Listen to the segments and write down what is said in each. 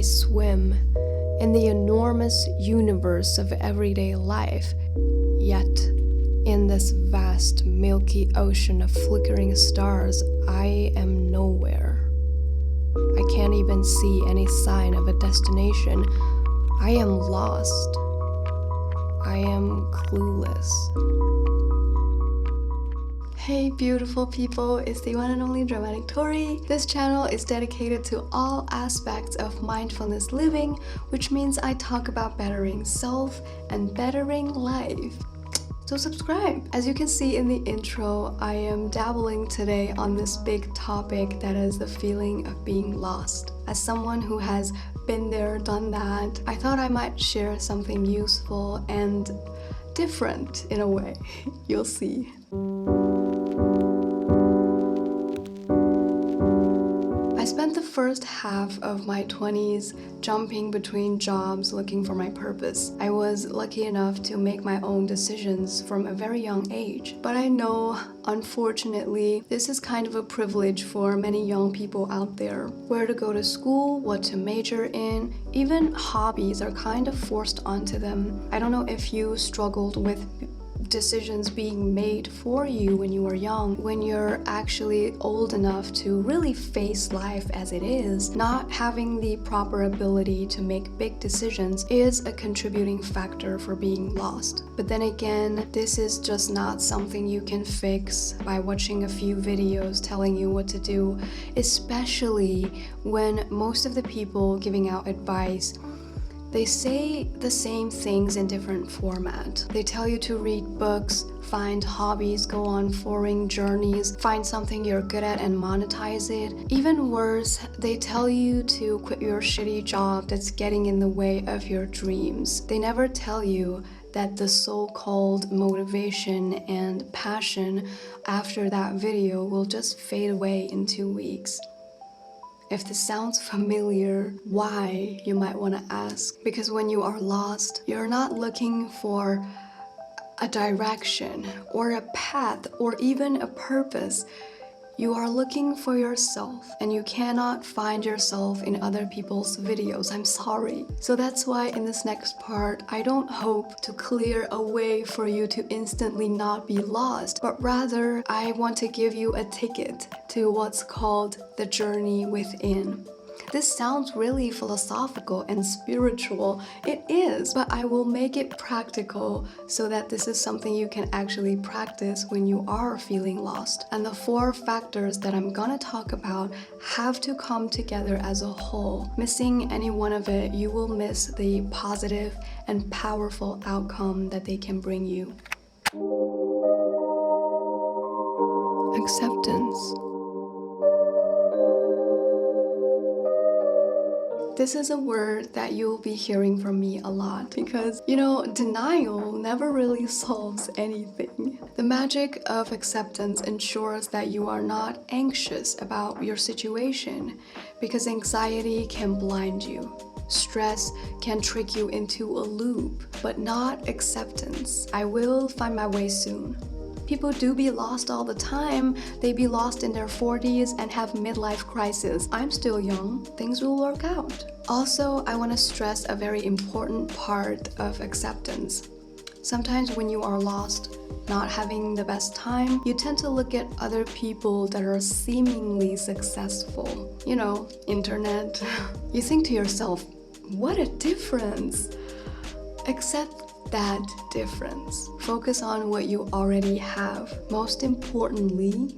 swim in the enormous universe of everyday life, yet in this vast milky ocean of flickering stars, I am nowhere. I can't even see any sign of a destination. I am lost. I am clueless. Hey beautiful people, it's the one and only dramatic Tori. This channel is dedicated to all aspects of mindfulness living, which means I talk about bettering self and bettering life. So subscribe! As you can see in the intro, I am dabbling today on this big topic that is the feeling of being lost. As someone who has been there, done that, I thought I might share something useful and different in a way. You'll see. I spent the first half of my 20s jumping between jobs looking for my purpose. I was lucky enough to make my own decisions from a very young age. But I know, unfortunately, this is kind of a privilege for many young people out there. Where to go to school, what to major in, even hobbies are kind of forced onto them. I don't know if you struggled with decisions being made for you when you were young. When you're actually old enough to really face life as it is, not having the proper ability to make big decisions is a contributing factor for being lost. But then again, this is just not something you can fix by watching a few videos telling you what to do, especially when most of the people giving out advice, they say the same things in different format. They tell you to read books, find hobbies, go on foreign journeys, find something you're good at and monetize it. Even worse, they tell you to quit your shitty job that's getting in the way of your dreams. They never tell you that the so-called motivation and passion after that video will just fade away in 2 weeks. If this sounds familiar, why, you might want to ask? Because when you are lost, you're not looking for a direction or a path or even a purpose. You are looking for yourself, and you cannot find yourself in other people's videos. I'm sorry. So that's why in this next part, I don't hope to clear a way for you to instantly not be lost, but rather I want to give you a ticket to what's called the journey within. This sounds really philosophical and spiritual. It is, but I will make it practical so that this is something you can actually practice when you are feeling lost. And the 4 factors that I'm gonna talk about have to come together as a whole. Missing any one of it, you will miss the positive and powerful outcome that they can bring you. Acceptance. This is a word that you'll be hearing from me a lot because, denial never really solves anything. The magic of acceptance ensures that you are not anxious about your situation because anxiety can blind you. Stress can trick you into a loop, but not acceptance. I will find my way soon. People do be lost all the time. They be lost in their 40s and have midlife crisis. I'm still young. Things will work out. Also, I want to stress a very important part of acceptance. Sometimes when you are lost, not having the best time, you tend to look at other people that are seemingly successful. Internet. You think to yourself, what a difference. Accept that difference. Focus on what you already have. Most importantly,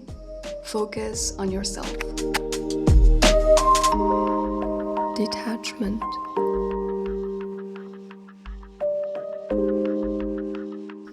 focus on yourself. Detachment.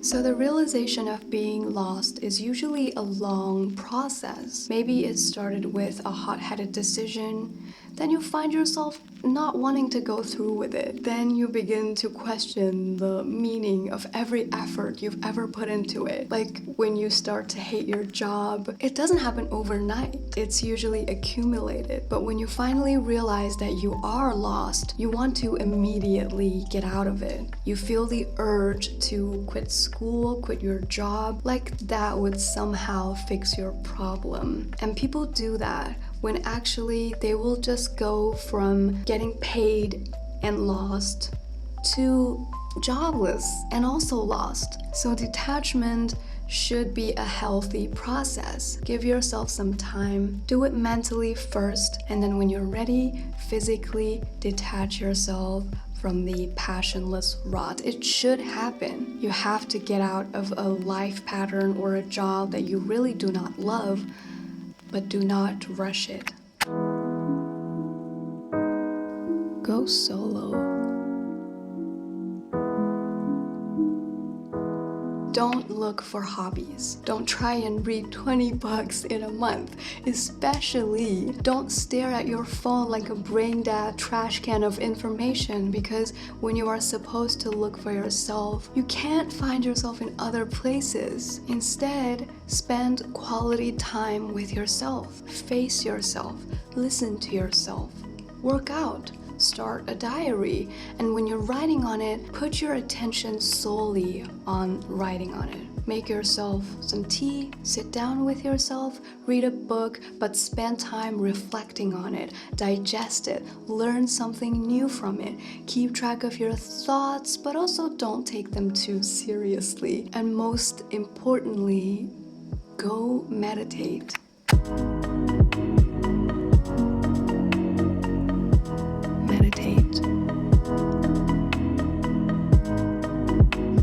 So the realization of being lost is usually a long process. Maybe it started with a hot-headed decision, then you find yourself not wanting to go through with it. Then you begin to question the meaning of every effort you've ever put into it. Like when you start to hate your job, it doesn't happen overnight. It's usually accumulated. But when you finally realize that you are lost, you want to immediately get out of it. You feel the urge to quit school, quit your job, like that would somehow fix your problem. And people do that when actually they will just go from getting paid and lost to jobless and also lost. So detachment should be a healthy process. Give yourself some time. Do it mentally first, and then when you're ready, physically detach yourself from the passionless rot. It should happen. You have to get out of a life pattern or a job that you really do not love, but do not rush it. Go solo. Don't look for hobbies. Don't try and read 20 books in a month. Especially, don't stare at your phone like a brain-dead trash can of information, because when you are supposed to look for yourself, you can't find yourself in other places. Instead, spend quality time with yourself. Face yourself. Listen to yourself. Work out. Start a diary, and when you're writing on it, put your attention solely on writing on it. Make yourself some tea, sit down with yourself, read a book, but spend time reflecting on it, digest it, learn something new from it, keep track of your thoughts, but also don't take them too seriously. And most importantly, go meditate.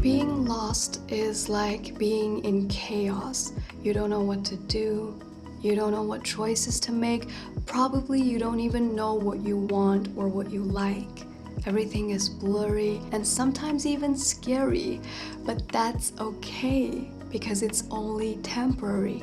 Being lost is like being in chaos. You don't know what to do. You don't know what choices to make. Probably you don't even know what you want or what you like. Everything is blurry and sometimes even scary, but that's okay because it's only temporary.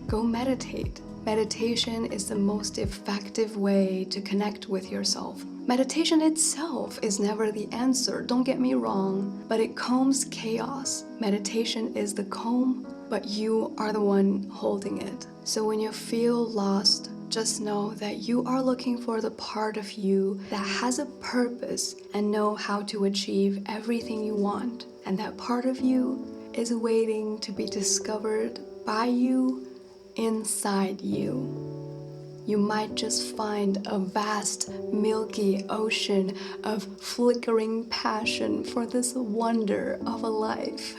Go meditate. Meditation is the most effective way to connect with yourself. Meditation itself is never the answer, don't get me wrong, but it calms chaos. Meditation is the calm, but you are the one holding it. So when you feel lost, just know that you are looking for the part of you that has a purpose and know how to achieve everything you want. And that part of you is waiting to be discovered by you, inside you. You might just find a vast, milky ocean of flickering passion for this wonder of a life.